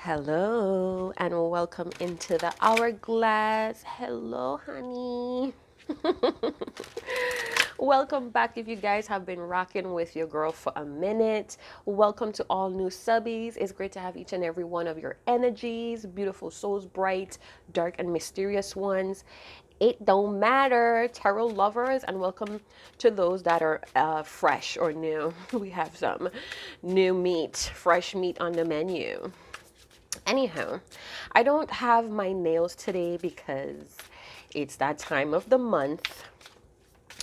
Hello and welcome into the hourglass. Hello, honey. Welcome back if you guys have been rocking with your girl for a minute. Welcome to all new subbies. It's great to have each and every one of your energies, beautiful souls, bright, dark, and mysterious ones. It don't matter, tarot lovers, and welcome to those that are fresh or new. We have some new meat, fresh meat on the menu. Anyhow, I don't have my nails today because it's that time of the month,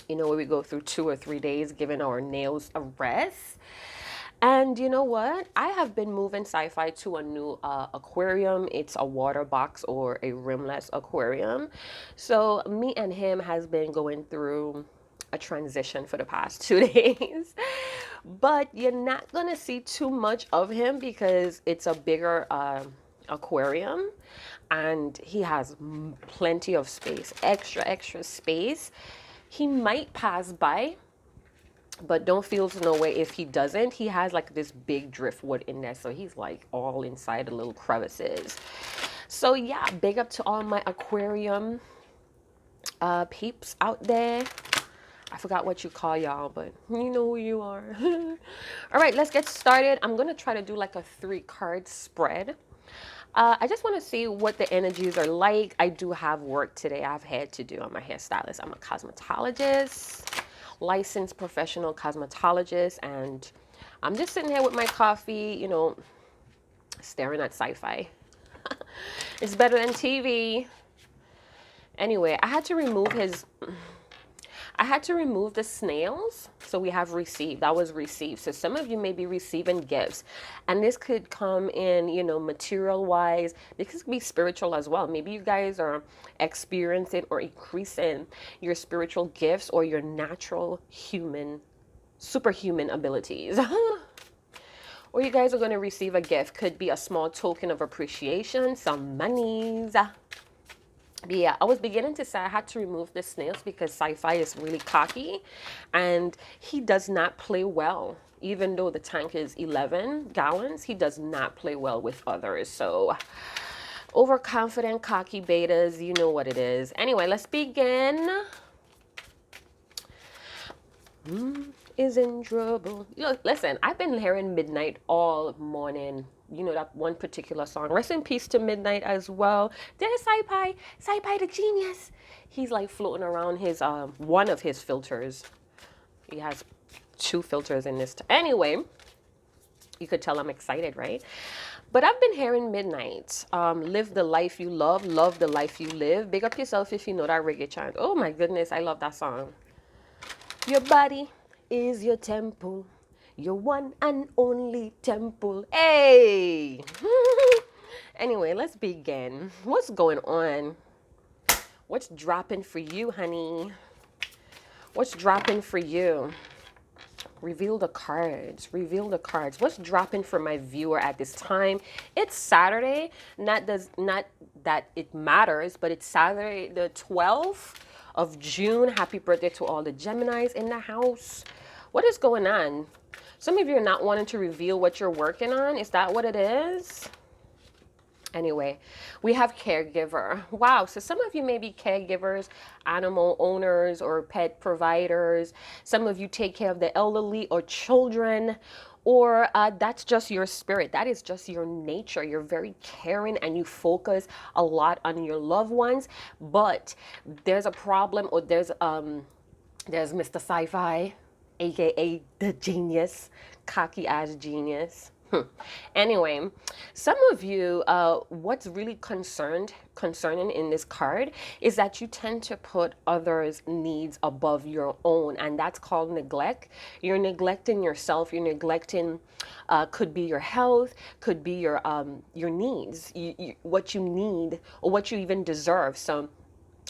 where we go through 2 or 3 days giving our nails a rest. And you know what? I have been moving sci-fi to a new aquarium. It's a water box or a rimless aquarium. So me and him has been going through a transition for the past 2 days. But you're not going to see too much of him because it's a bigger aquarium and he has plenty of space, extra space. He might pass by, but don't feel no way if he doesn't. He has like this big driftwood in there, so he's like all inside the little crevices. So yeah, big up to all my aquarium peeps out there. I forgot what you call y'all, but you know who you are. All right, let's get started. I'm gonna try to do like a 3-card spread. I just want to see what the energies are like. I do have work today. I have hair to do. I'm a hairstylist. I'm a cosmetologist, licensed professional cosmetologist, and I'm just sitting here with my coffee, staring at sci-fi. It's better than TV. Anyway, I had to remove the snails. So we have received. That was received. So some of you may be receiving gifts. And this could come in, material wise. This could be spiritual as well. Maybe you guys are experiencing or increasing your spiritual gifts or your natural superhuman abilities. Or you guys are going to receive a gift. Could be a small token of appreciation, some monies. Yeah, I was beginning to say I had to remove the snails because sci-fi is really cocky and he does not play well. Even though the tank is 11 gallons, he does not play well with others. So overconfident, cocky betas, you know what it is. Anyway, let's begin. Is in trouble. Look, listen, I've been hearing Midnight all morning. You know that one particular song. Rest in peace to Midnight as well. There's Sci-Pi the genius. He's like floating around his one of his filters. He has 2 filters in this. Anyway, you could tell I'm excited, right? But I've been hearing Midnight. Live the life you love the life you live. Big up yourself if you know that reggae chant. Oh my goodness, I love that song. Your body is your temple, your one and only temple. Hey! Anyway, let's begin. What's going on? What's dropping for you, honey? What's dropping for you? Reveal the cards. Reveal the cards. What's dropping for my viewer at this time? It's Saturday. Not that it matters, but it's Saturday the 12th of June. Happy birthday to all the Geminis in the house. What is going on? Some of you are not wanting to reveal what you're working on. Is that what it is? Anyway, we have caregiver. Wow. So some of you may be caregivers, animal owners, or pet providers. Some of you take care of the elderly or children, or that's just your spirit. That is just your nature. You're very caring and you focus a lot on your loved ones. But there's a problem, or there's Mr. Sci-Fi, aka the genius, cocky ass genius. Anyway, some of you, what's really concerning in this card is that you tend to put others' needs above your own, and that's called neglect. You're neglecting yourself. You're neglecting, could be your health, could be your needs, what you need, or what you even deserve. So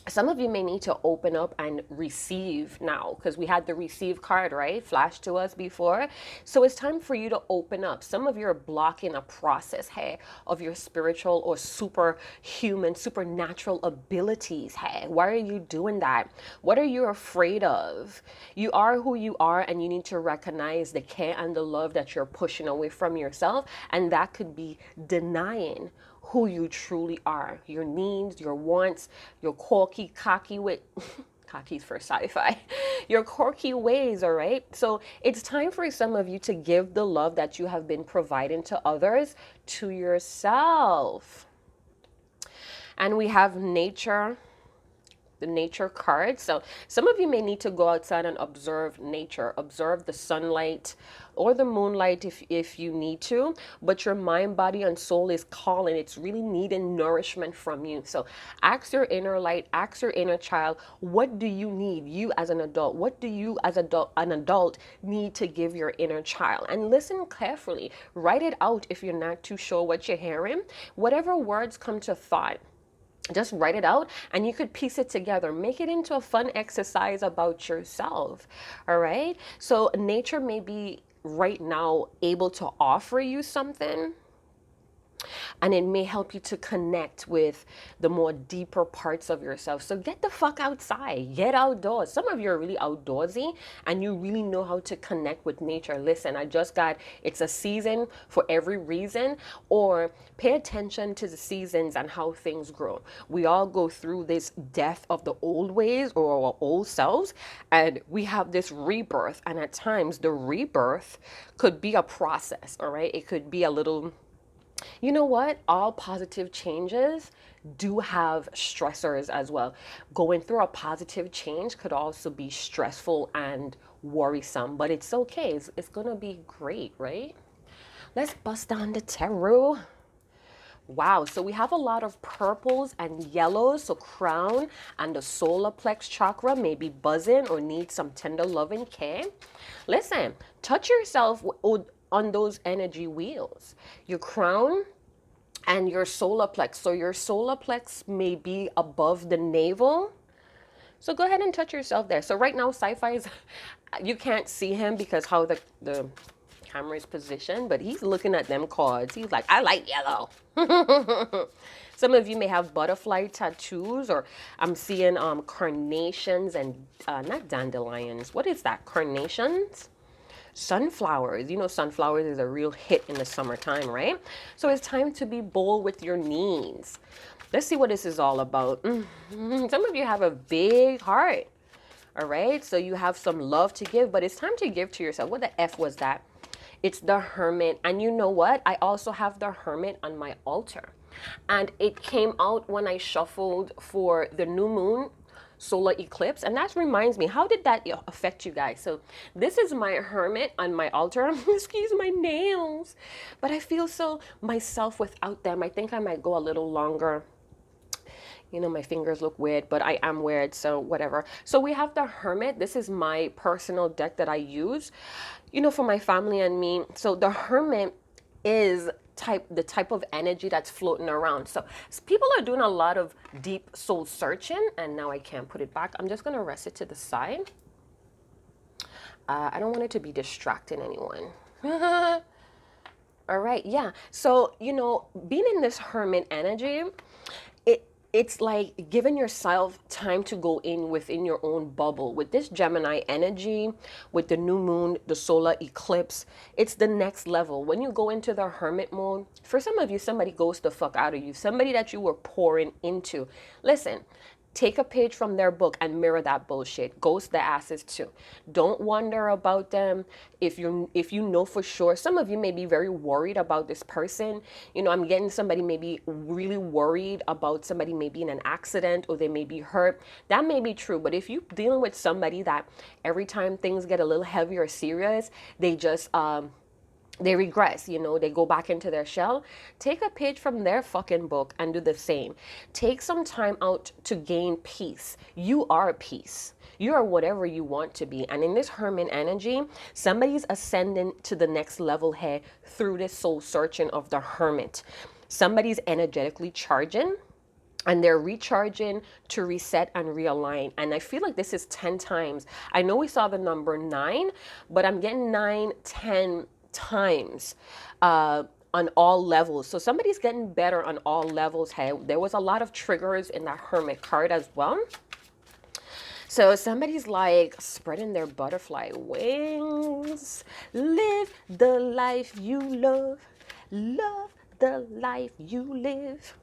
some of you may need to open up and receive now, because we had the receive card, right, flashed to us before. So it's time for you to open up. Some of you are blocking a process, hey, of your spiritual or superhuman, supernatural abilities. Hey, why are you doing that? What are you afraid of? You are who you are, and you need to recognize the care and the love that you're pushing away from yourself, and that could be denying who you truly are, your needs, your wants, your quirky, cocky with cocky's for sci-fi, your quirky ways, all right? So it's time for some of you to give the love that you have been providing to others to yourself. And we have nature, the nature card. So some of you may need to go outside and observe nature, observe the sunlight or the moonlight if you need to, but your mind, body, and soul is calling. It's really needing nourishment from you. So ask your inner light, ask your inner child, what do you need, you as an adult? What do you as an adult need to give your inner child? And listen carefully. Write it out if you're not too sure what you're hearing. Whatever words come to thought, just write it out, and you could piece it together. Make it into a fun exercise about yourself. All right. So nature may be right now able to offer you something, and it may help you to connect with the more deeper parts of yourself. So get the fuck outside, get outdoors. Some of you are really outdoorsy and you really know how to connect with nature. Listen, I just got, it's a season for every reason, or pay attention to the seasons and how things grow. We all go through this death of the old ways or our old selves, and we have this rebirth, and at times the rebirth could be a process. All right, it could be a little, you know what? All positive changes do have stressors as well. Going through a positive change could also be stressful and worrisome, but it's okay. It's going to be great, right? Let's bust down the tarot. Wow, so we have a lot of purples and yellows. So crown and the solar plex chakra may be buzzing or need some tender loving care. Listen, touch yourself on those energy wheels. Your crown and your solar plex. So your solar plex may be above the navel. So go ahead and touch yourself there. So right now, sci-fi is, you can't see him because how the camera is positioned, but he's looking at them cards. He's like, I like yellow. Some of you may have butterfly tattoos, or I'm seeing carnations and not dandelions. What is that? Carnations? Sunflowers. You know, sunflowers is a real hit in the summertime, right? So it's time to be bold with your needs. Let's see what this is all about. Some of you have a big heart. All right. So you have some love to give, but it's time to give to yourself. What the F was that? It's the Hermit. And you know what? I also have the Hermit on my altar. And it came out when I shuffled for the new moon solar eclipse. And that reminds me, how did that affect you guys? So this is my Hermit on my altar. Excuse my nails. But I feel so myself without them. I think I might go a little longer. You know, my fingers look weird, but I am weird, so whatever. So we have the Hermit. This is my personal deck that I use, you know, for my family and me. So the Hermit is the type of energy that's floating around. So people are doing a lot of deep soul searching, and now I can't put it back. I'm just going to rest it to the side. I don't want it to be distracting anyone. All right, yeah. So, you know, being in this Hermit energy, it's like giving yourself time to go in within your own bubble. With this Gemini energy, with the new moon, the solar eclipse, it's the next level. When you go into the Hermit mode, for some of you, somebody goes the fuck out of you. Somebody that you were pouring into. Listen, take a page from their book and mirror that bullshit. Ghost the asses too. Don't wonder about them. If you know for sure, some of you may be very worried about this person. You know, I'm getting somebody maybe really worried about somebody maybe in an accident, or they may be hurt. That may be true. But if you're dealing with somebody that every time things get a little heavy or serious, they just they regress, you know, they go back into their shell. Take a page from their fucking book and do the same. Take some time out to gain peace. You are peace. You are whatever you want to be. And in this Hermit energy, somebody's ascending to the next level here through this soul searching of the Hermit. Somebody's energetically charging. and they're recharging to reset and realign. And I feel like this is 10 times. I know we saw the number 9, but I'm getting 9, 10 times on all levels. So somebody's getting better on all levels. Hey, there was a lot of triggers in that Hermit card as well. So somebody's like spreading their butterfly wings. Live the life you love. Love the life you live.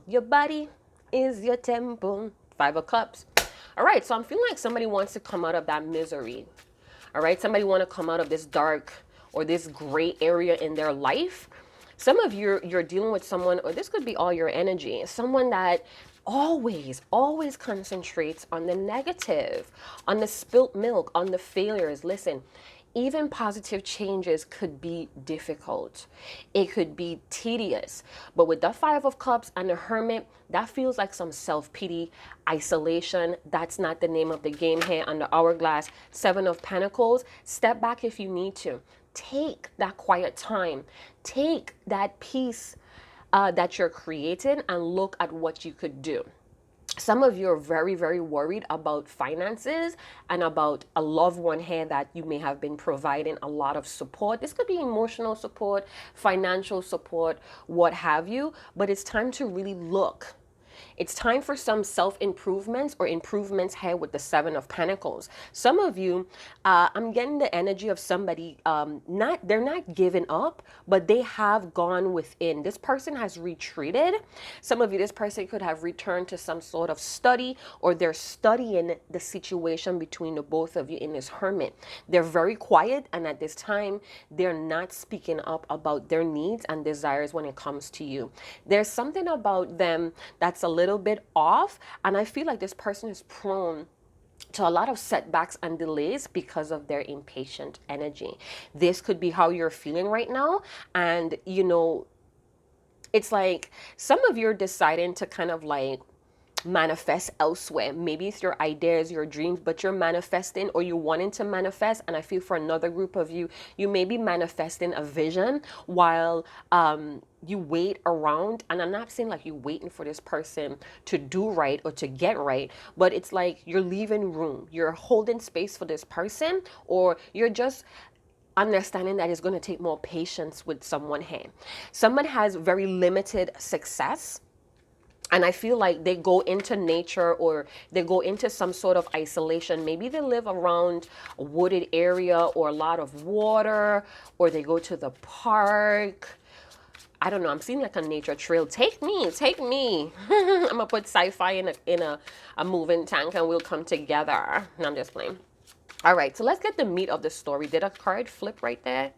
Your body is your temple. 5 of Cups. All right, so I'm feeling like somebody wants to come out of that misery. All right, somebody want to come out of this dark or this gray area in their life. Some of you, you're dealing with someone, or this could be all your energy, someone that always concentrates on the negative, on the spilt milk, on the failures. Listen, even positive changes could be difficult. It could be tedious. But with the 5 of Cups and the Hermit, that feels like some self-pity, isolation. That's not the name of the game here. On the Hourglass, 7 of Pentacles. Step back if you need to. Take that quiet time. Take that peace that you're creating and look at what you could do. Some of you are very worried about finances and about a loved one here that you may have been providing a lot of support. This could be emotional support, financial support, what have you, but it's time to really look. It's time for some self-improvements or improvements here with the 7 of Pentacles. Some of you, I'm getting the energy of somebody, they're not giving up, but they have gone within. This person has retreated. Some of you, this person could have returned to some sort of study, or they're studying the situation between the both of you in this Hermit. They're very quiet, and at this time, they're not speaking up about their needs and desires when it comes to you. There's something about them that's a little bit off, and I feel like this person is prone to a lot of setbacks and delays because of their impatient energy. This could be how you're feeling right now, and you know, it's like some of you are deciding to kind of like manifest elsewhere. Maybe it's your ideas, your dreams, but you're manifesting, or you're wanting to manifest. And I feel for another group of you, you may be manifesting a vision while you wait around. And I'm not saying like you're waiting for this person to do right or to get right, but it's like you're leaving room, you're holding space for this person, or you're just understanding that it's going to take more patience with someone here. Someone has very limited success, and I feel like they go into nature, or they go into some sort of isolation. Maybe they live around a wooded area or a lot of water, or they go to the park. I don't know. I'm seeing like a nature trail. Take me, take me. I'm gonna put sci-fi in a moving tank, and we'll come together. No, I'm just playing. All right, so let's get the meat of the story. Did a card flip right there?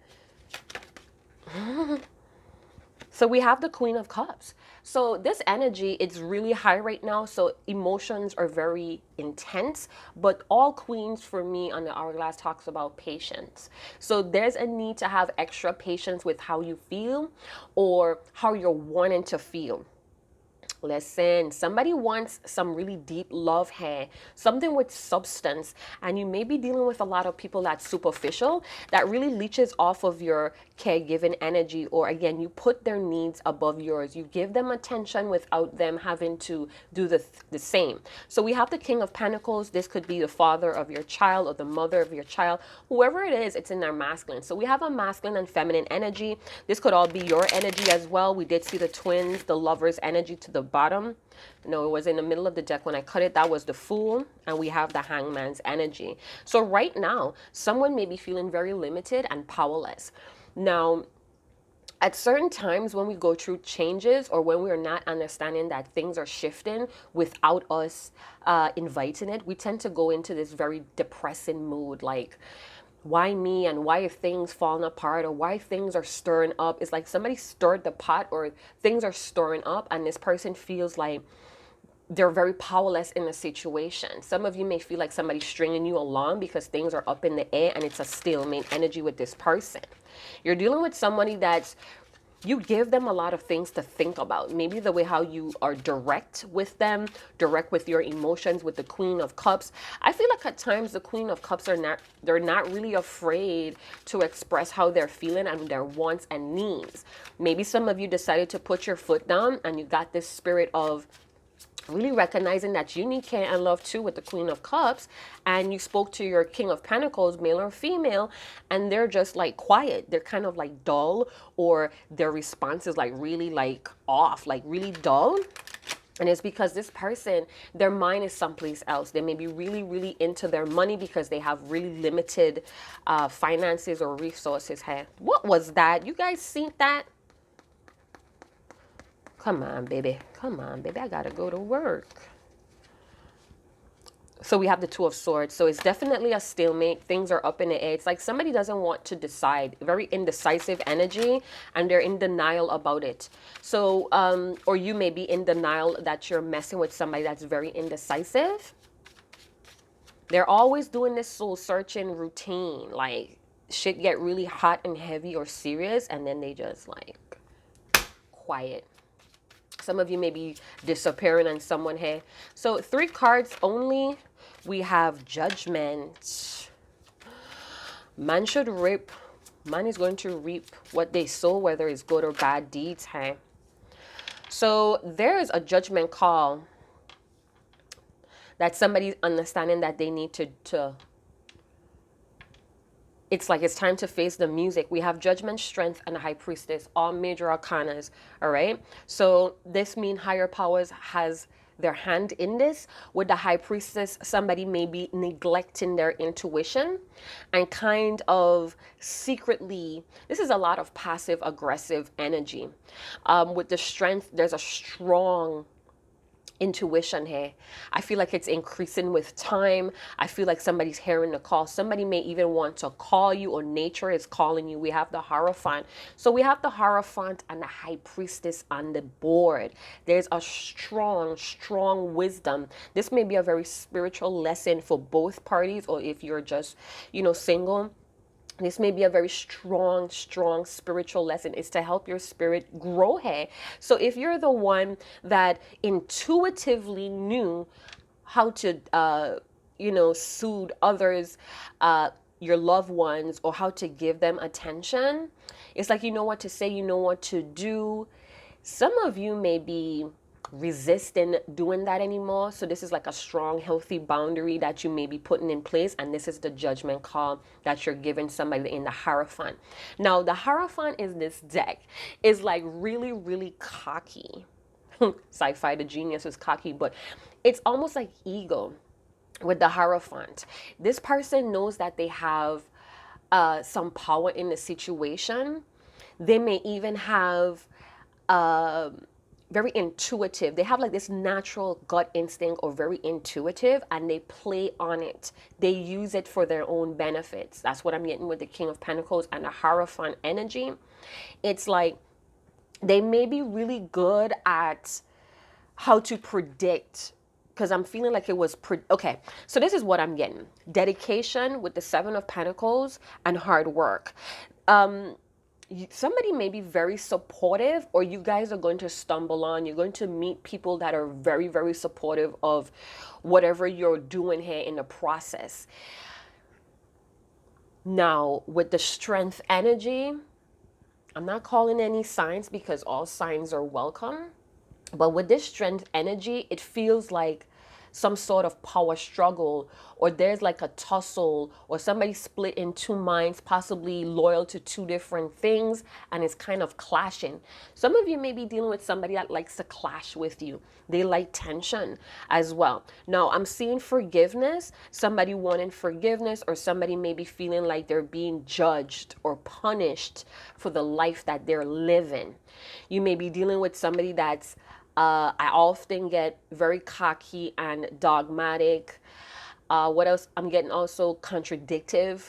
So we have the Queen of Cups. So this energy, it's really high right now. So emotions are very intense, but all queens for me on the Hourglass talks about patience. So there's a need to have extra patience with how you feel or how you're wanting to feel. Listen, somebody wants some really deep love here, something with substance, and you may be dealing with a lot of people that's superficial, that really leeches off of your caregiving energy, or again, you put their needs above yours. You give them attention without them having to do the same. So we have the King of Pentacles. This could be the father of your child or the mother of your child. Whoever it is, it's in their masculine. So we have a masculine and feminine energy. This could all be your energy as well. We did see the twins, the lovers energy to the bottom. No, it was in the middle of the deck when I cut it. That was the Fool, and we have the Hangman's energy. So right now, someone may be feeling very limited and powerless. Now, at certain times when we go through changes, or when we're not understanding that things are shifting without us inviting it, we tend to go into this very depressing mood, like, why me, and why are things falling apart, or why things are stirring up. It's like somebody stirred the pot, or things are stirring up, and this person feels like they're very powerless in the situation. Some of you may feel like somebody's stringing you along because things are up in the air, and it's a stalemate energy with this person. You're dealing with somebody that's, you give them a lot of things to think about. Maybe the way how you are direct with them, direct with your emotions, with the Queen of Cups. I feel like at times the Queen of Cups they're not really afraid to express how they're feeling and their wants and needs. Maybe some of you decided to put your foot down, and you got this spirit of really recognizing that you need care and love too with the Queen of Cups, and you spoke to your King of Pentacles, male or female, and they're just like quiet. They're kind of like dull, or their response is like really like off, like really dull. And it's because this person, their mind is someplace else. They may be really, really into their money because they have really limited finances or resources. Hey, what was that? You guys seen that? Come on, baby. Come on, baby. I gotta go to work. So we have the Two of Swords. So it's definitely a stalemate. Things are up in the air. It's like somebody doesn't want to decide. Very indecisive energy, and they're in denial about it. So, or you may be in denial that you're messing with somebody that's very indecisive. They're always doing this soul searching routine. Like shit get really hot and heavy or serious, and then they just like quiet. Some of you may be disappearing on someone here. So 3 cards only. We have Judgment. Man should reap. Man is going to reap what they sow, whether it's good or bad deeds. Hey. So there is a judgment call that somebody's understanding that they need to it's like it's time to face the music. We have Judgment, Strength, and the High Priestess, all major arcanas, all right? So this means higher powers has their hand in this. With the High Priestess, somebody may be neglecting their intuition and kind of secretly, this is a lot of passive aggressive energy. With the Strength, there's a strong intuition here. I feel like it's increasing with time. I feel like somebody's hearing the call. Somebody may even want to call you, or nature is calling you. We have the Hierophant. So we have the Hierophant and the High Priestess on the board. There's a strong wisdom. This may be a very spiritual lesson for both parties, or if you're just, single. This may be a very strong spiritual lesson. It's to help your spirit grow here. So if you're the one that intuitively knew how to, soothe others, your loved ones, or how to give them attention, it's like you know what to say, you know what to do. Some of you may be resisting doing that anymore. So this is like a strong, healthy boundary that you may be putting in place. And this is the judgment call that you're giving somebody in the Hierophant. Now, the Hierophant is this deck is like really, really cocky. Sci-fi, the genius is cocky, but it's almost like ego with the Hierophant. This person knows that they have some power in the situation. They may even have very intuitive. They have like this natural gut instinct, or very intuitive, and they play on it. They use it for their own benefits. That's what I'm getting with the King of Pentacles and the Hierophant energy. It's like they may be really good at how to predict, because I'm feeling like it was okay. So this is what I'm getting: dedication with the 7 of Pentacles and hard work. Somebody may be very supportive, or you guys are going to stumble on. You're going to meet people that are very, very supportive of whatever you're doing here in the process. Now, with the Strength energy, I'm not calling any signs because all signs are welcome. But with this Strength energy, it feels like some sort of power struggle, or there's like a tussle, or somebody split in 2 minds, possibly loyal to 2 different things, and it's kind of clashing. Some of you may be dealing with somebody that likes to clash with you. They like tension as well. Now, I'm seeing forgiveness, somebody wanting forgiveness, or somebody may be feeling like they're being judged or punished for the life that they're living. You may be dealing with somebody that's I often get very cocky and dogmatic. What else? I'm getting also contradicting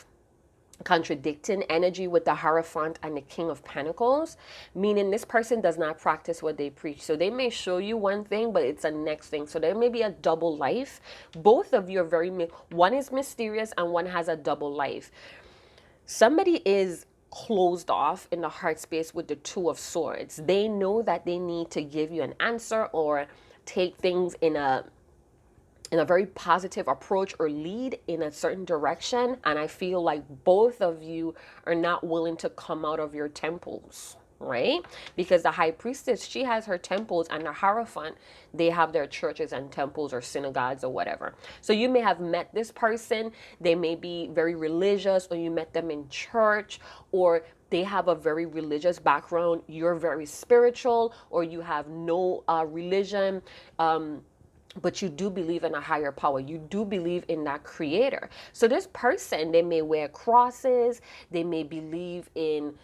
energy with the Hierophant and the King of Pentacles, meaning this person does not practice what they preach. So they may show you one thing, but it's a next thing. So there may be a double life. Both of you are one is mysterious and one has a double life. Somebody is closed off in the heart space with the 2 of Swords. They know that they need to give you an answer or take things in a very positive approach or lead in a certain direction, and I feel like both of you are not willing to come out of your temples. right? Because the high priestess, she has her temples, and the Hierophant, they have their churches and temples or synagogues or whatever. So you may have met this person, they may be very religious, or you met them in church, or they have a very religious background, you're very spiritual, or you have no religion, but you do believe in a higher power. You do believe in that creator. So this person, they may wear crosses, they may believe in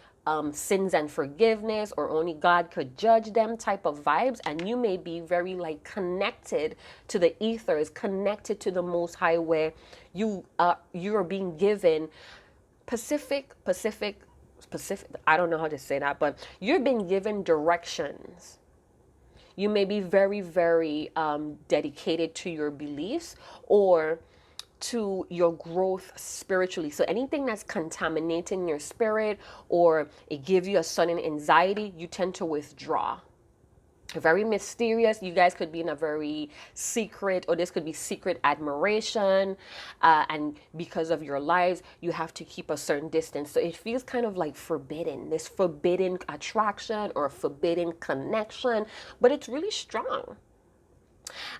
sins and forgiveness, or only God could judge them type of vibes. And you may be very like connected to the ethers, connected to the Most High, where you are being given Pacific. I don't know how to say that, but you're being given directions. You may be very, very dedicated to your beliefs or to your growth spiritually. So anything that's contaminating your spirit or it gives you a sudden anxiety, you tend to withdraw. Very mysterious. You guys could be in a very secret, or this could be secret admiration, and because of your lives you have to keep a certain distance. So it feels kind of like forbidden, this forbidden attraction or forbidden connection, but it's really strong.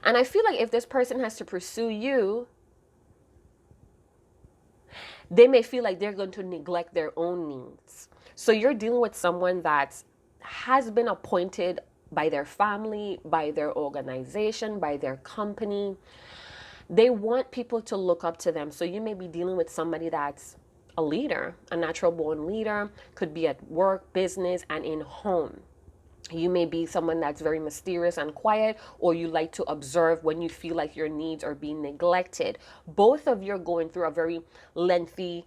And I feel like if this person has to pursue you, they may feel like they're going to neglect their own needs. So you're dealing with someone that has been appointed by their family, by their organization, by their company. They want people to look up to them. So you may be dealing with somebody that's a leader, a natural born leader, could be at work, business, and in home. You may be someone that's very mysterious and quiet, or you like to observe when you feel like your needs are being neglected. Both of you are going through a very lengthy,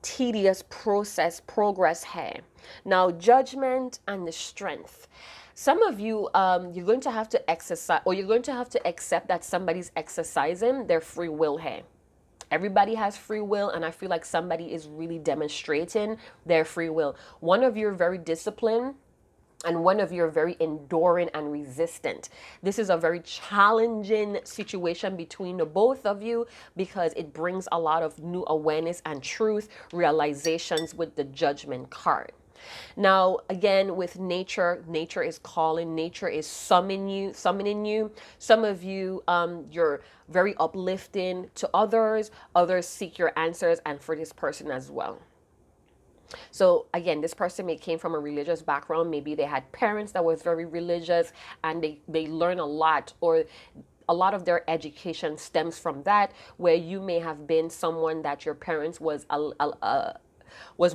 tedious progress here. Now, judgment and the strength. Some of you, you're going to have to exercise, or you're going to have to accept that somebody's exercising their free will here. Everybody has free will, and I feel like somebody is really demonstrating their free will. One of you are very disciplined, and one of you are very enduring and resistant. This is a very challenging situation between the both of you, because it brings a lot of new awareness and truth realizations with the Judgment card. Now, again, with nature, nature is calling, nature is summoning you. Some of you, you're very uplifting to others. Others seek your answers, and for this person as well. So again, this person may came from a religious background. Maybe they had parents that was very religious, and they learn a lot, or a lot of their education stems from that, where you may have been someone that your parents was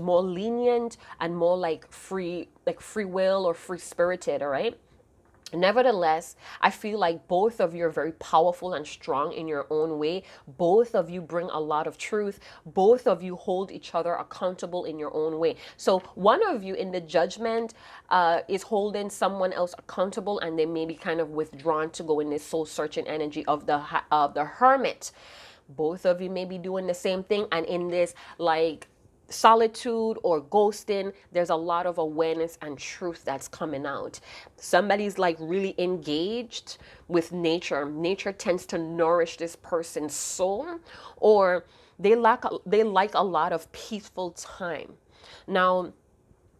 more lenient and more like free will or free spirited. All right. Nevertheless, I feel like both of you are very powerful and strong in your own way. Both of you bring a lot of truth. Both of you hold each other accountable in your own way. So one of you in the Judgment is holding someone else accountable, and they may be kind of withdrawn to go in this soul searching energy of the Hermit. Both of you may be doing the same thing, and in this like solitude or ghosting, there's a lot of awareness and truth that's coming out. Somebody's like really engaged with nature. Nature tends to nourish this person's soul, or they like a lot of peaceful time. Now,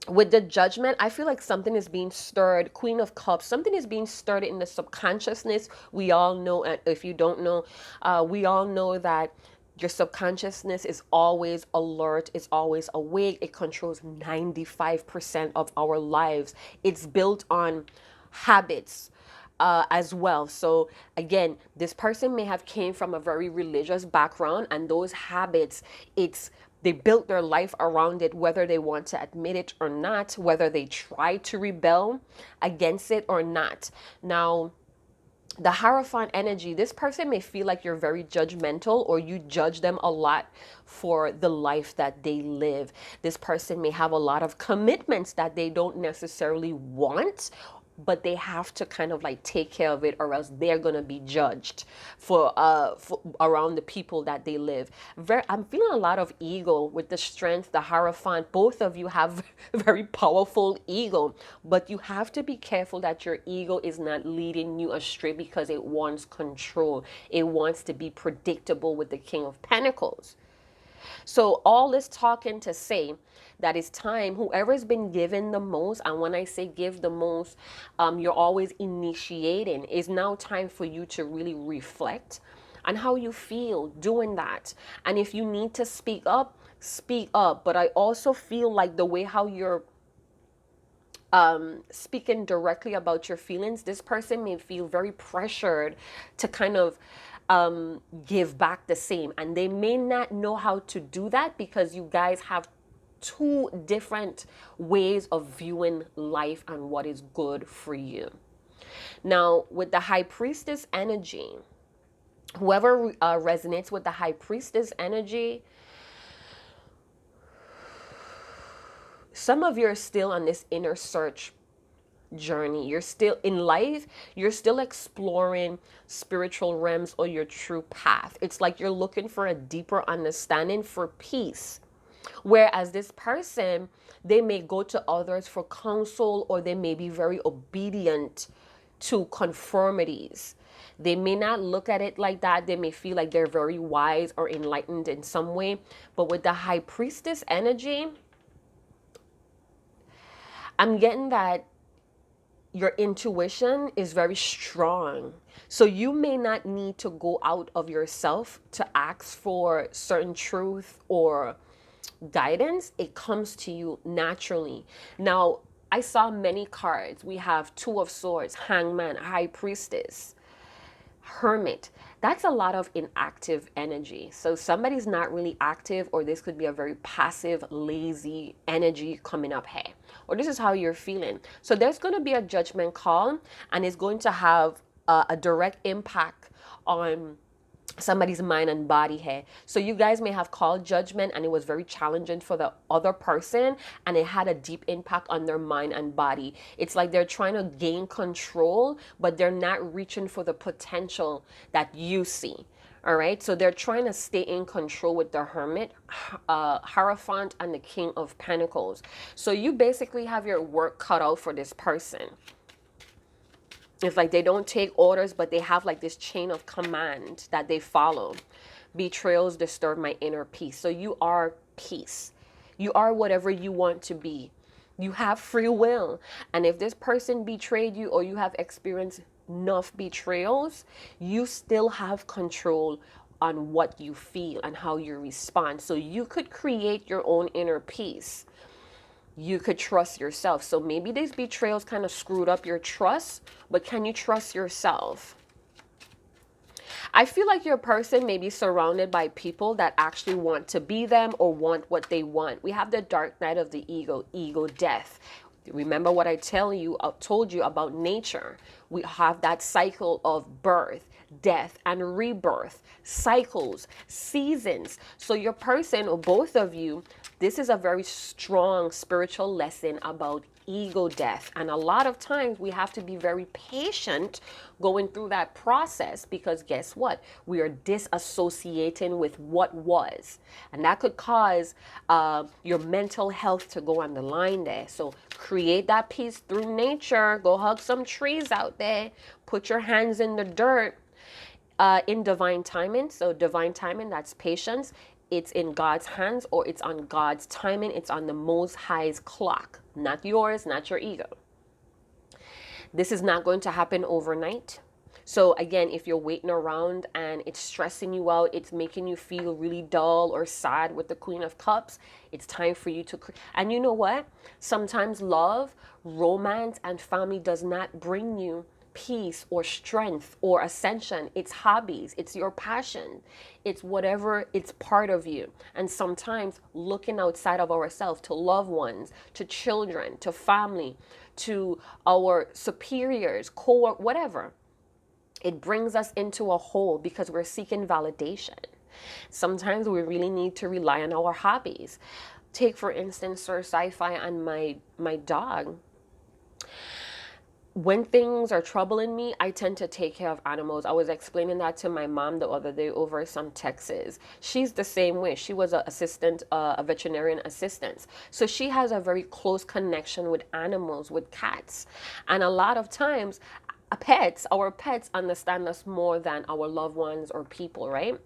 with the Judgment, I feel like something is being stirred. Queen of Cups, something is being stirred in the subconsciousness. We all know, and if you don't know, we all know that your subconsciousness is always alert, it's always awake. It controls 95% of our lives. It's built on habits as well. So again, this person may have came from a very religious background, and those habits, they built their life around it, whether they want to admit it or not, whether they try to rebel against it or not. Now, the Hierophant energy, this person may feel like you're very judgmental, or you judge them a lot for the life that they live. This person may have a lot of commitments that they don't necessarily want, but they have to kind of like take care of it, or else they're going to be judged for around the people that they live. I'm feeling a lot of ego with the Strength, the Hierophant. Both of you have very powerful ego, but you have to be careful that your ego is not leading you astray, because it wants control. It wants to be predictable with the King of Pentacles. So all this talking to say that it's time, whoever's been given the most, and when I say give the most, you're always initiating, is now time for you to really reflect on how you feel doing that. And if you need to speak up, speak up. But I also feel like the way how you're speaking directly about your feelings, this person may feel very pressured to kind of give back the same. And they may not know how to do that because you guys have two different ways of viewing life and what is good for you. Now, with the High Priestess energy, whoever resonates with the High Priestess energy, some of you are still on this inner search journey. You're still in life, you're still exploring spiritual realms or your true path. It's like you're looking for a deeper understanding for peace. Whereas this person, they may go to others for counsel, or they may be very obedient to conformities. They may not look at it like that. They may feel like they're very wise or enlightened in some way. But with the High Priestess energy, I'm getting that your intuition is very strong. So you may not need to go out of yourself to ask for certain truth or guidance. It comes to you naturally. Now, I saw many cards. We have Two of Swords, Hangman, High Priestess, Hermit. That's a lot of inactive energy. So somebody's not really active, or this could be a very passive, lazy energy coming up here. Or this is how you're feeling. So there's going to be a judgment call, and it's going to have a direct impact on somebody's mind and body here. So you guys may have called judgment and it was very challenging for the other person, and it had a deep impact on their mind and body. It's like they're trying to gain control, but they're not reaching for the potential that you see. All right, so they're trying to stay in control with the Hermit, Hierophant, and the King of Pentacles. So you basically have your work cut out for this person. It's like they don't take orders, but they have like this chain of command that they follow. Betrayals disturb my inner peace. So you are peace. You are whatever you want to be. You have free will. And if this person betrayed you, or you have experienced enough betrayals, you still have control on what you feel and how you respond. So you could create your own inner peace. You could trust yourself. So maybe these betrayals kind of screwed up your trust, but can you trust yourself? I feel like your person may be surrounded by people that actually want to be them or want what they want. We have the dark night of the ego death. Remember what I told you about nature. We have that cycle of birth, death, and rebirth, cycles, seasons. So your person, or both of you, this is a very strong spiritual lesson about ego death. And a lot of times we have to be very patient going through that process, because guess what? We are disassociating with what was. And that could cause your mental health to go on the line there. So create that peace through nature. Go hug some trees out there. Put your hands in the dirt. In divine timing. So divine timing, that's patience. It's in God's hands, or it's on God's timing. It's on the Most High's clock, not yours, not your ego. This is not going to happen overnight. So again, if you're waiting around and it's stressing you out, it's making you feel really dull or sad with the Queen of Cups, it's time for you to... And you know what? Sometimes love, romance, and family does not bring you peace or strength or ascension. It's hobbies, it's your passion, it's whatever, it's part of you. And sometimes looking outside of ourselves to loved ones, to children, to family, to our superiors, whatever, it brings us into a hole because we're seeking validation. Sometimes we really need to rely on our hobbies. Take for instance Sir Sci-Fi and my dog. When things are troubling me, I tend to take care of animals. I was explaining that to my mom the other day over some texts. She's the same way. She was a veterinarian assistant. So she has a very close connection with animals, with cats. And a lot of times, our pets understand us more than our loved ones or people, right?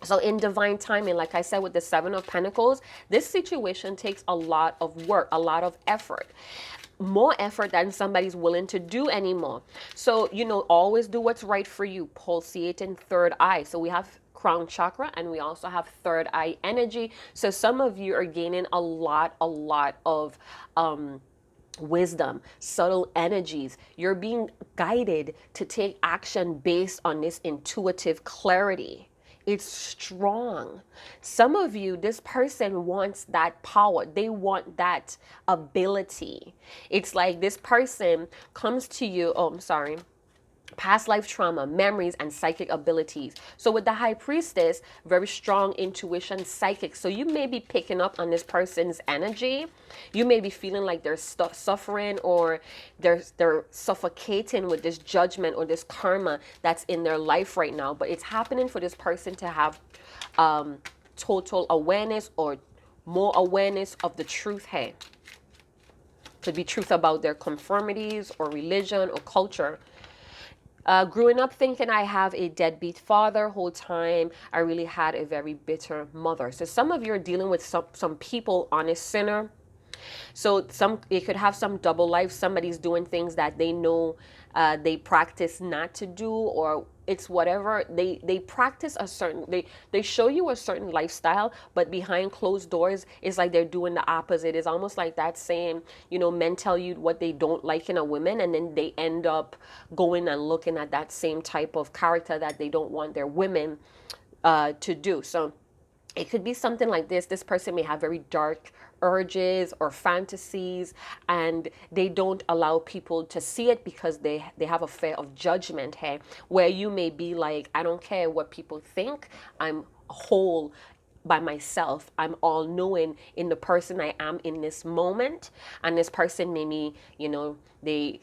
So in divine timing, like I said, with the Seven of Pentacles, this situation takes a lot of work, a lot of effort, more effort than somebody's willing to do anymore. So, always do what's right for you. Pulsate in third eye. So we have crown chakra and we also have third eye energy. So some of you are gaining a lot of wisdom, subtle energies. You're being guided to take action based on this intuitive clarity. It's strong. Some of you, this person wants that power. They want that ability. It's like this person comes to you. Oh, I'm sorry. Past life trauma, memories, and psychic abilities. So with the High Priestess, very strong intuition, psychic. So you may be picking up on this person's energy. You may be feeling like they're suffering, or they're suffocating with this judgment or this karma that's in their life right now. But it's happening for this person to have total awareness or more awareness of the truth here. Could be truth about their conformities or religion or culture. Growing up thinking I have a deadbeat father, whole time I really had a very bitter mother. So some of you are dealing with some people, honest sinner. So you could have some double life. Somebody's doing things that they know they practice not to do, or it's whatever they practice a certain, they show you a certain lifestyle, but behind closed doors it's like they're doing the opposite. It's almost like that saying, men tell you what they don't like in a woman, and then they end up going and looking at that same type of character that they don't want their women to do. So it could be something like this. This person may have very dark urges or fantasies, and they don't allow people to see it because they have a fear of judgment, hey, where you may be like, I don't care what people think. I'm whole by myself. I'm all knowing in the person I am in this moment. And this person maybe, they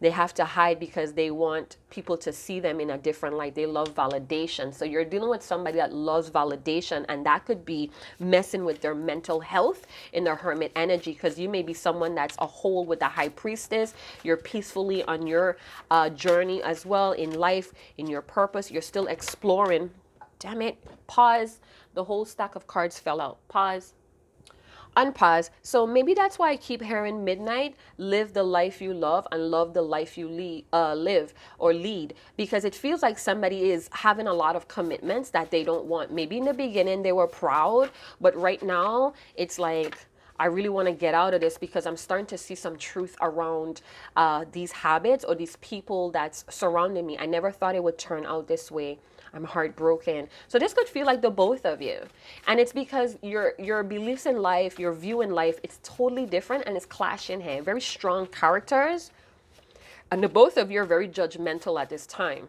they have to hide because they want people to see them in a different light. They love validation. So you're dealing with somebody that loves validation, and that could be messing with their mental health in their hermit energy, because you may be someone that's a whole with the High Priestess. You're peacefully on your journey as well in life, in your purpose. You're still exploring. Damn it. Pause. The whole stack of cards fell out. Pause. Unpause. So maybe that's why I keep hearing midnight, live the life you love and love the life you live or lead, because it feels like somebody is having a lot of commitments that they don't want. Maybe in the beginning they were proud, but right now it's like, I really want to get out of this because I'm starting to see some truth around these habits or these people that's surrounding me. I never thought it would turn out this way. I'm heartbroken. So this could feel like the both of you. And it's because your beliefs in life, your view in life, it's totally different and it's clashing here. Very strong characters. And the both of you are very judgmental at this time.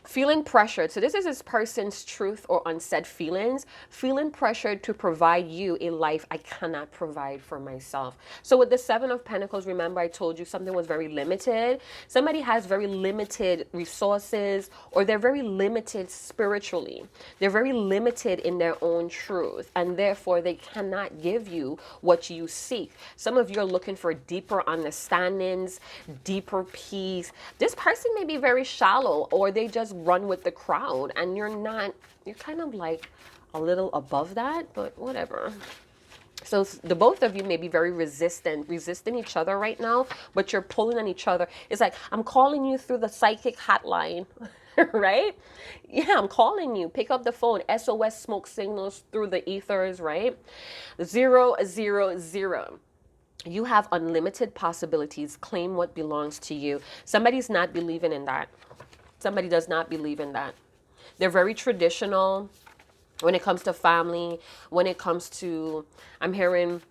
Feeling pressured. So this is this person's truth or unsaid feelings. Feeling pressured to provide you a life I cannot provide for myself. So with the Seven of Pentacles, remember I told you something was very limited. Somebody has very limited resources, or they're very limited spiritually. They're very limited in their own truth, and therefore they cannot give you what you seek. Some of you are looking for deeper understandings, deeper peace. This person may be very shallow, or they just run with the crowd, and you're kind of like a little above that, but whatever. So the both of you may be very resisting each other right now, but you're pulling on each other. It's like, I'm calling you through the psychic hotline, right? Yeah, I'm calling you. Pick up the phone. SOS smoke signals through the ethers, right? 000. You have unlimited possibilities. Claim what belongs to you. Somebody's not believing in that. Somebody does not believe in that. They're very traditional when it comes to family, when it comes to, I'm hearing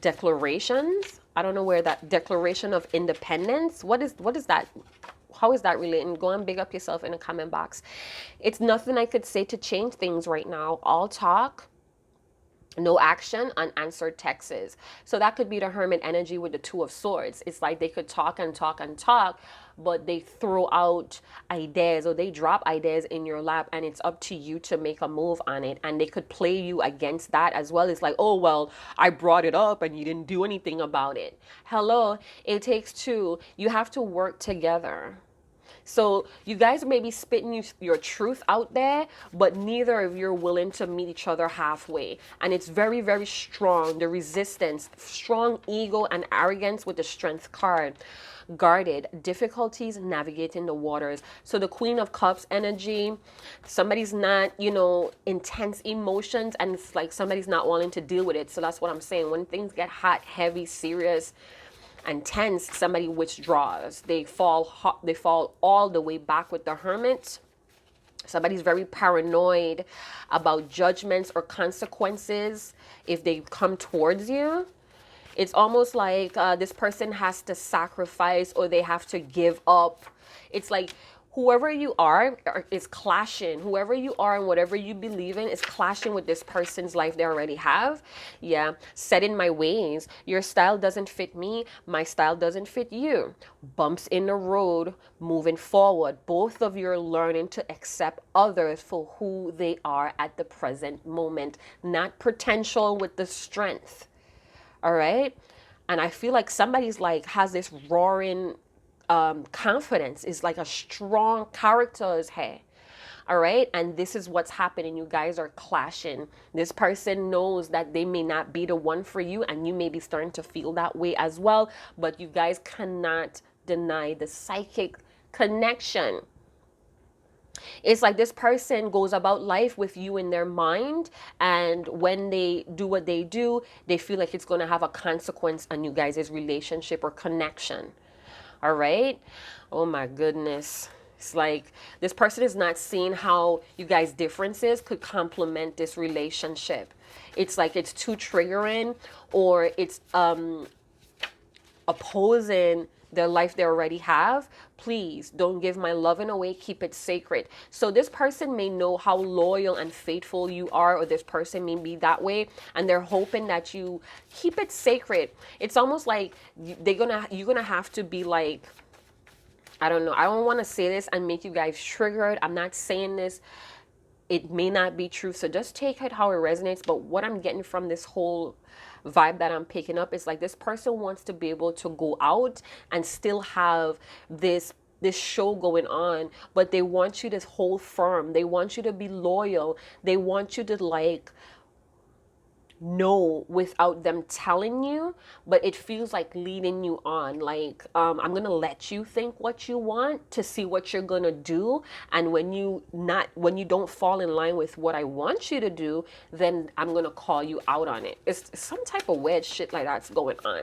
declarations. I don't know where that Declaration of Independence. What is that? How is that relating? Go and big up yourself in the comment box. It's nothing I could say to change things right now. All talk, no action, unanswered texts. So that could be the Hermit energy with the Two of Swords. It's like they could talk and talk and talk, but they throw out ideas, or they drop ideas in your lap, and it's up to you to make a move on it. And they could play you against that as well. It's like, oh, well, I brought it up and you didn't do anything about it. Hello, it takes two. You have to work together. So you guys may be spitting your truth out there, but neither of you are willing to meet each other halfway. And it's very, very strong. The resistance, strong ego and arrogance with the strength card. Guarded, difficulties navigating the waters. So the Queen of Cups energy, somebody's not, intense emotions, and it's like somebody's not wanting to deal with it. So that's what I'm saying. When things get hot, heavy, serious, and tense, somebody withdraws. They fall all the way back with the Hermit. Somebody's very paranoid about judgments or consequences if they come towards you. It's almost like this person has to sacrifice, or they have to give up. It's like whoever you are is clashing. Whoever you are and whatever you believe in is clashing with this person's life they already have. Yeah. Set in my ways. Your style doesn't fit me. My style doesn't fit you. Bumps in the road, moving forward. Both of you are learning to accept others for who they are at the present moment, not potential with the strength. All right. And I feel like somebody's like has this roaring confidence, is like a strong character is here. All right. And this is what's happening. You guys are clashing. This person knows that they may not be the one for you, and you may be starting to feel that way as well. But you guys cannot deny the psychic connection. It's like this person goes about life with you in their mind, and when they do what they do, they feel like it's going to have a consequence on you guys' relationship or connection. All right. Oh my goodness. It's like this person is not seeing how you guys' differences could complement this relationship. It's like it's too triggering, or it's opposing their life they already have. Please don't give my loving away. Keep it sacred. So this person may know how loyal and faithful you are, or this person may be that way, and they're hoping that you keep it sacred. It's almost like you're gonna have to be like, I don't know. I don't want to say this and make you guys triggered. I'm not saying this. It may not be true. So just take it how it resonates. But what I'm getting from this whole vibe that I'm picking up is like this person wants to be able to go out and still have this show going on, but they want you to hold firm. They want you to be loyal. They want you to like know without them telling you, but it feels like leading you on. Like, I'm gonna let you think what you want to see what you're gonna do, and when you don't fall in line with what I want you to do, then I'm gonna call you out on it. It's some type of weird shit like that's going on.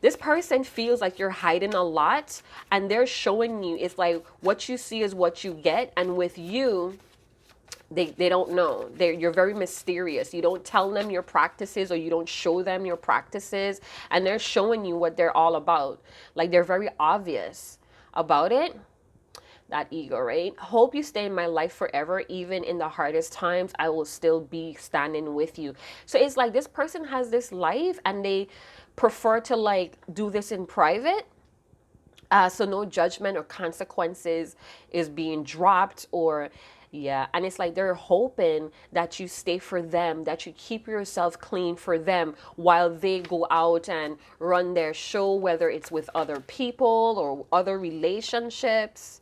This person feels like you're hiding a lot, and they're showing you. It's like what you see is what you get, and with you, they don't know. You're very mysterious. You don't tell them your practices, or you don't show them your practices, and they're showing you what they're all about. Like they're very obvious about it. That ego, right? Hope you stay in my life forever. Even in the hardest times, I will still be standing with you. So it's like this person has this life, and they prefer to like do this in private. So no judgment or consequences is being dropped, or yeah. And it's like they're hoping that you stay for them, that you keep yourself clean for them while they go out and run their show, whether it's with other people or other relationships.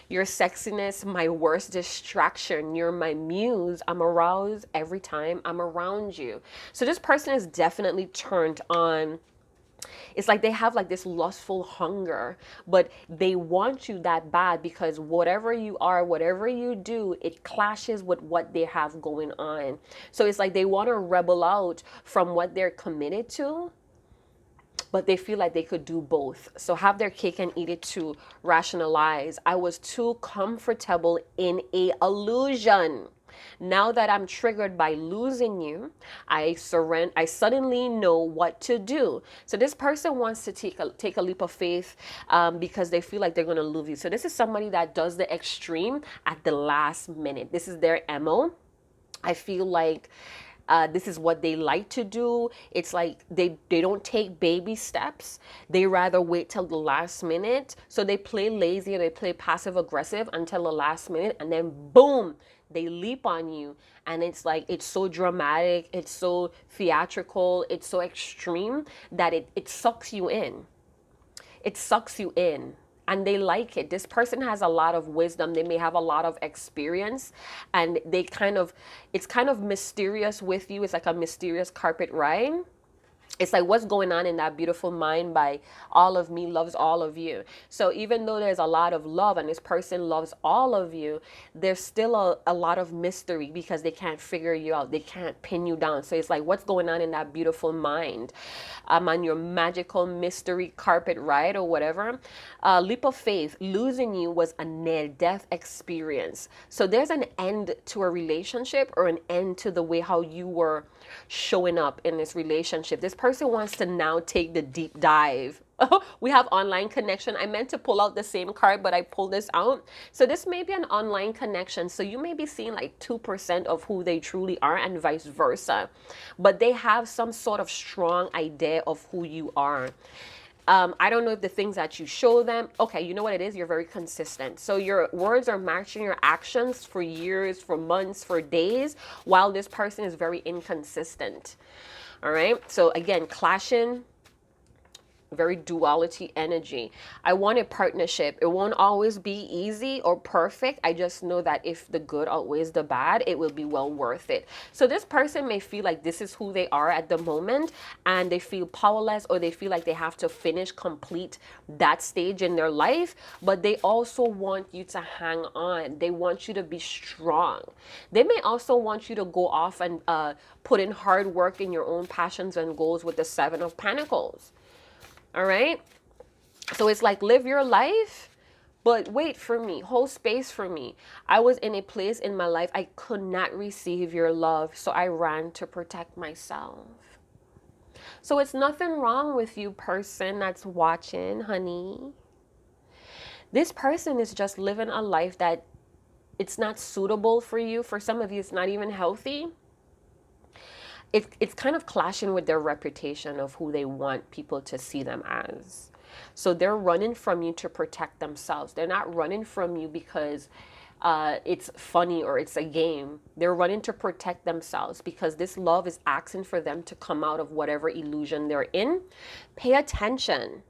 Your sexiness, my worst distraction. You're my muse. I'm aroused every time I'm around you. So this person is definitely turned on. It's like they have like this lustful hunger, but they want you that bad because whatever you are, whatever you do, it clashes with what they have going on. So it's like they want to rebel out from what they're committed to, but they feel like they could do both. So have their cake and eat it to rationalize. I was too comfortable in a illusion. Now that I'm triggered by losing you, I suddenly know what to do. So this person wants to take a leap of faith because they feel like they're going to lose you. So this is somebody that does the extreme at the last minute. This is their MO. I feel like this is what they like to do. It's like they don't take baby steps. They rather wait till the last minute. So they play lazy, or they play passive aggressive until the last minute, and then boom, they leap on you. And it's like, it's so dramatic, it's so theatrical, it's so extreme that it sucks you in. It sucks you in. and they like it. This person has a lot of wisdom. They may have a lot of experience, and it's kind of mysterious with you. It's like a mysterious carpet ride. It's like, what's going on in that beautiful mind by all of me loves all of you. So even though there's a lot of love and this person loves all of you, there's still a lot of mystery because they can't figure you out. They can't pin you down. So it's like, what's going on in that beautiful mind? On your magical mystery carpet ride or whatever. Leap of faith, losing you was a near death experience. So there's an end to a relationship, or an end to the way how you were showing up in this relationship. This person wants to now take the deep dive. We have online connection. I meant to pull out the same card, but I pulled this out. So this may be an online connection. So you may be seeing like 2% of who they truly are, and vice versa. But they have some sort of strong idea of who you are. I don't know if the things that you show them, okay, you know what it is? You're very consistent. So your words are matching your actions for years, for months, for days, while this person is very inconsistent. All right. So again, clashing, very duality energy. I want a partnership. It won't always be easy or perfect. I just know that if the good outweighs the bad, it will be well worth it. So this person may feel like this is who they are at the moment, and they feel powerless, or they feel like they have to complete that stage in their life, but they also want you to hang on. They want you to be strong. They may also want you to go off and put in hard work in your own passions and goals with the Seven of Pentacles. All right. So it's like, live your life, but wait for me, hold space for me. I was in a place in my life I could not receive your love, so I ran to protect myself. So it's nothing wrong with you, person that's watching, honey. This person is just living a life that it's not suitable for you. For some of you, it's not even healthy. It's kind of clashing with their reputation of who they want people to see them as. So they're running from you to protect themselves. They're not running from you because it's funny or it's a game. They're running to protect themselves because this love is asking for them to come out of whatever illusion they're in. Pay attention.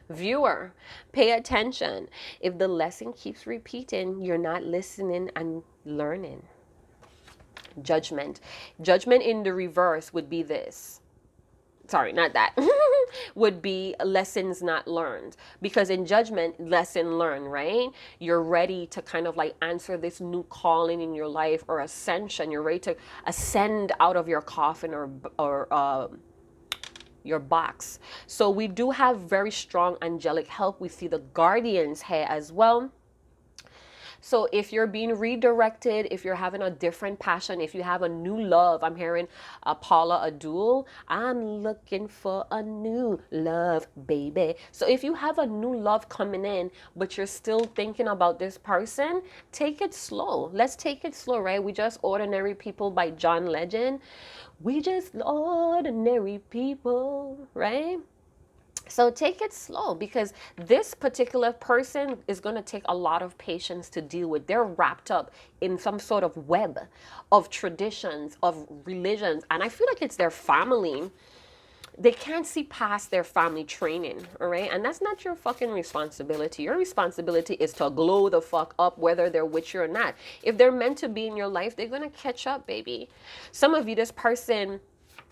Viewer, pay attention. If the lesson keeps repeating, you're not listening and learning. Judgment. Judgment in the reverse would be this. Sorry, not that. Would be lessons not learned. Because in judgment, lesson learned, right? You're ready to kind of like answer this new calling in your life, or ascension. You're ready to ascend out of your coffin or your box. So we do have very strong angelic help. We see the guardians here as well. So if you're being redirected, if you're having a different passion, if you have a new love, I'm hearing Paula Abdul, I'm looking for a new love, baby. So if you have a new love coming in, but you're still thinking about this person, take it slow. Let's take it slow, right? We Just Ordinary People by John Legend. We just ordinary people, right? So take it slow, because this particular person is going to take a lot of patience to deal with. They're wrapped up in some sort of web of traditions, of religions, and I feel like it's their family. They can't see past their family training, all right? And that's not your fucking responsibility. Your responsibility is to glow the fuck up, whether they're with you or not. If they're meant to be in your life, they're going to catch up, baby. Some of you, this person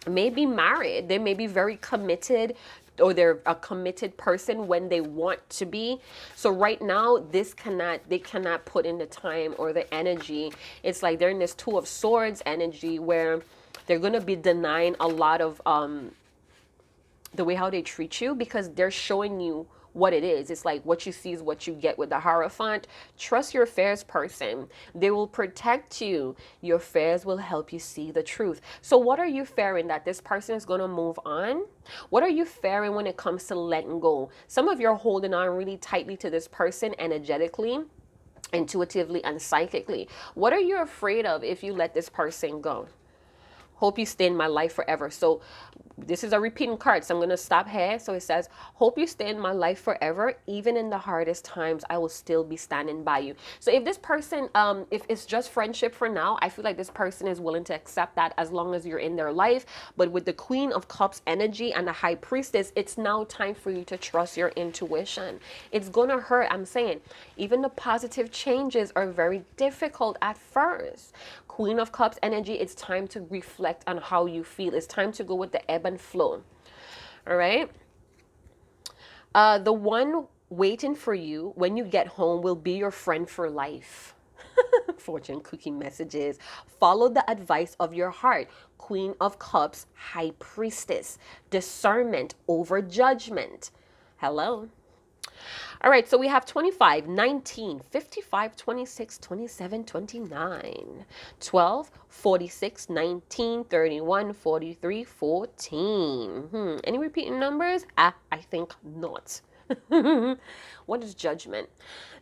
may be married. They may be very committed, or they're a committed person when they want to be. So right now, they cannot put in the time or the energy. It's like they're in this Two of Swords energy where they're going to be denying a lot of the way how they treat you, because they're showing you what it is. It's like what you see is what you get with the Hierophant. Trust your affairs person. They will protect you. Your affairs will help you see the truth. So what are you fearing? That this person is going to move on? What are you fearing when it comes to letting go? Some of you are holding on really tightly to this person energetically, intuitively, and psychically. What are you afraid of if you let this person go? Hope you stay in my life forever. So this is a repeating card, so I'm going to stop here. So it says, hope you stay in my life forever. Even in the hardest times, I will still be standing by you. So if this person, if it's just friendship for now, I feel like this person is willing to accept that as long as you're in their life. But with the Queen of Cups energy and the High Priestess, it's now time for you to trust your intuition. It's going to hurt. I'm saying even the positive changes are very difficult at first. Queen of Cups energy, it's time to reflect on how you feel. It's time to go with the ebb and flow. All right. The one waiting for you when you get home will be your friend for life. Fortune cookie messages. Follow the advice of your heart. Queen of Cups, High Priestess. Discernment over judgment. Hello. All right, so we have 25, 19, 55, 26, 27, 29, 12, 46, 19, 31, 43, 14. Any repeating numbers? I think not. What is judgment?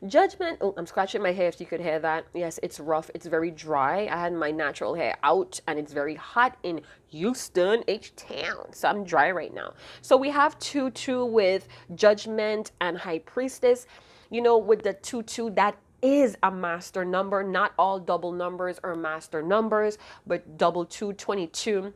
Judgment, oh, I'm scratching my hair if you could hear that. Yes, it's rough. It's very dry. I had my natural hair out and it's very hot in Houston, H-Town. So I'm dry right now. So we have 2-2 with judgment and High Priestess. You know, with the 2-2, that is a master number. Not all double numbers are master numbers, but double 2, 22.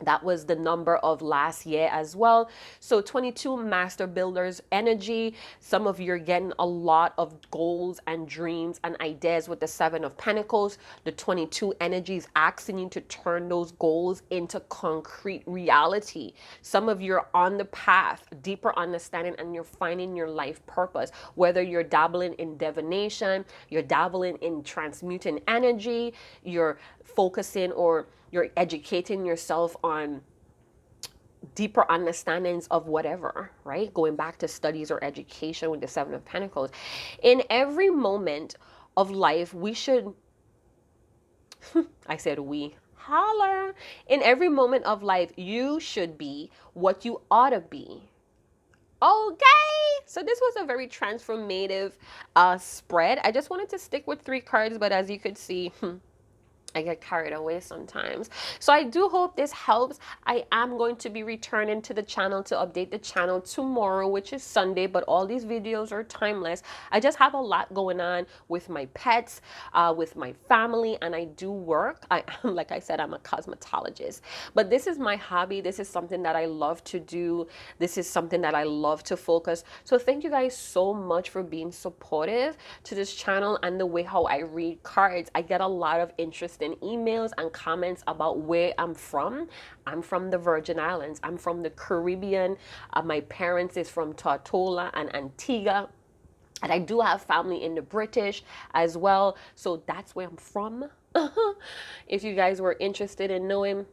That was the number of last year as well. So 22 master builders energy. Some of you are getting a lot of goals and dreams and ideas with the 7 of Pentacles. The 22 energy is asking you to turn those goals into concrete reality. Some of you are on the path, deeper understanding, and you're finding your life purpose. Whether you're dabbling in divination, you're dabbling in transmuting energy, you're focusing or you're educating yourself on deeper understandings of whatever, right? Going back to studies or education with the 7 of Pentacles. In every moment of life, we should, I said we, holler. In every moment of life, you should be what you ought to be. Okay, so this was a very transformative spread. I just wanted to stick with 3 cards, but as you could see, I get carried away sometimes. So I do hope this helps. I am going to be returning to the channel to update the channel tomorrow, which is Sunday, but all these videos are timeless. I just have a lot going on with my pets, with my family, and I do work. Like I said, I'm a cosmetologist, but this is my hobby. This is something that I love to do. This is something that I love to focus. So thank you guys so much for being supportive to this channel and the way how I read cards. I get a lot of interest in emails and comments about where I'm from. I'm from the Virgin Islands. I'm from the Caribbean. My parents is from Tortola and Antigua. And I do have family in the British as well. So that's where I'm from. If you guys were interested in knowing,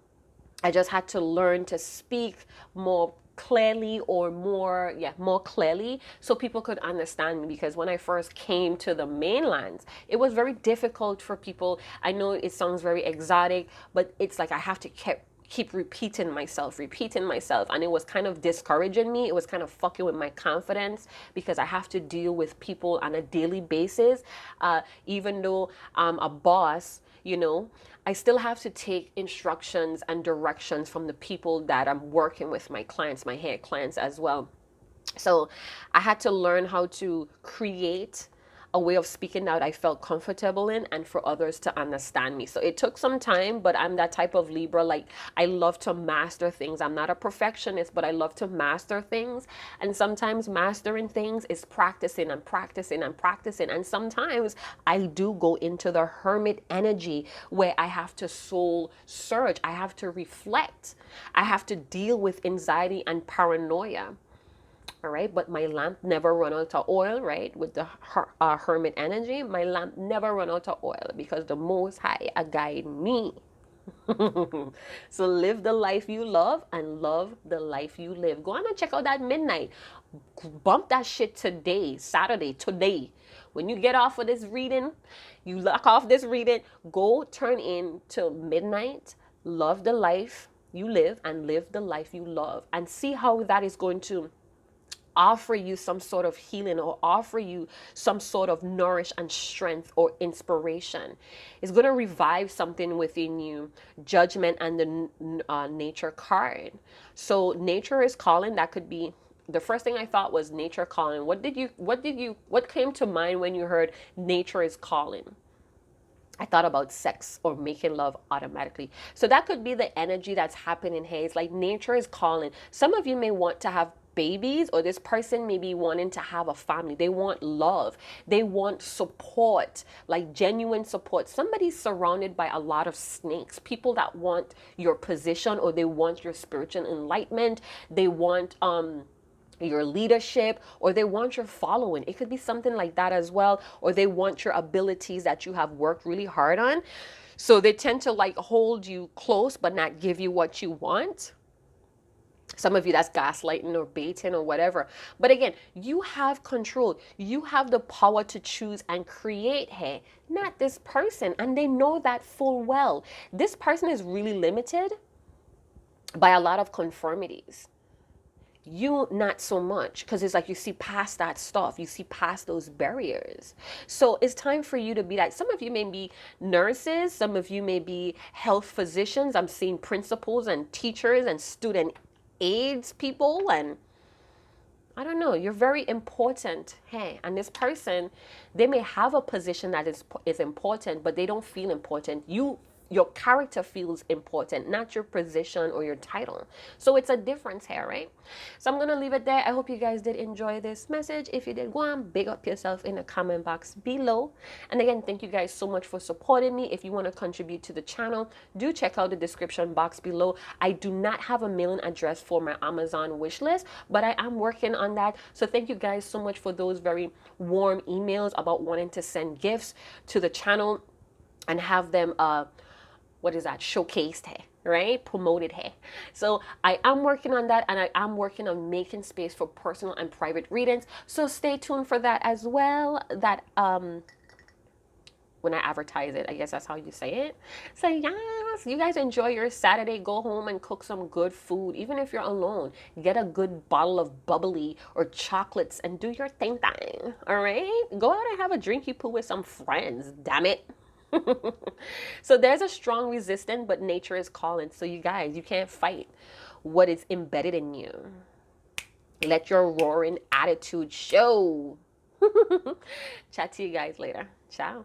I just had to learn to speak more clearly or more clearly so people could understand me, because when I first came to the mainland, it was very difficult for people. I know it sounds very exotic, but it's like I have to keep repeating myself, and it was kind of discouraging me. It was kind of fucking with my confidence because I have to deal with people on a daily basis. Even though I'm a boss, you know, I still have to take instructions and directions from the people that I'm working with, my clients, my hair clients as well. So I had to learn how to create a way of speaking that I felt comfortable in and for others to understand me. So it took some time, but I'm that type of Libra. Like, I love to master things. I'm not a perfectionist, but I love to master things. And sometimes mastering things is practicing and practicing and practicing. And sometimes I do go into the hermit energy where I have to soul search. I have to reflect. I have to deal with anxiety and paranoia. All right, but my lamp never run out of oil, right? With the hermit energy, my lamp never run out of oil because the Most High guide me. So live the life you love and love the life you live. Go on and check out that midnight. Bump that shit today, Saturday, today. When you get off of this reading, you lock off this reading, go turn in till midnight. Love the life you live and live the life you love, and see how that is going to offer you some sort of healing or offer you some sort of nourish and strength or inspiration. It's going to revive something within you. Judgment and the nature card. So nature is calling. That could be the first thing I thought was nature calling. What came to mind when you heard nature is calling? I thought about sex or making love automatically. So that could be the energy that's happening here. It's like nature is calling. Some of you may want to have babies, or this person may be wanting to have a family. They want love. They want support, like genuine support. Somebody's surrounded by a lot of snakes, people that want your position, or they want your spiritual enlightenment. They want your leadership, or they want your following. It could be something like that as well. Or they want your abilities that you have worked really hard on. So they tend to like hold you close but not give you what you want. Some of you, that's gaslighting or baiting or whatever. But again, you have control. You have the power to choose and create here, not this person. And they know that full well. This person is really limited by a lot of conformities. You not so much, because it's like you see past that stuff, you see past those barriers. So it's time for you to be like, some of you may be nurses, some of you may be health physicians. I'm seeing principals and teachers and student aides people, and I don't know, you're very important. Hey, and this person, they may have a position that is important, but they don't feel important. Your character feels important, not your position or your title. So it's a difference here, right? So I'm going to leave it there. I hope you guys did enjoy this message. If you did, go on, big up yourself in the comment box below. And again, thank you guys so much for supporting me. If you want to contribute to the channel, do check out the description box below. I do not have a mailing address for my Amazon wish list, but I am working on that. So thank you guys so much for those very warm emails about wanting to send gifts to the channel and have them showcased here, right? Promoted here. So I am working on that, and I am working on making space for personal and private readings. So stay tuned for that as well. That when I advertise it, I guess that's how you say it. So yes, you guys enjoy your Saturday. Go home and cook some good food. Even if you're alone, get a good bottle of bubbly or chocolates and do your thing. All right? Go out and have a drinky poo with some friends. Damn it. So there's a strong resistance, but nature is calling. So you guys, you can't fight what is embedded in you. Let your roaring attitude show. Chat to you guys later. Ciao.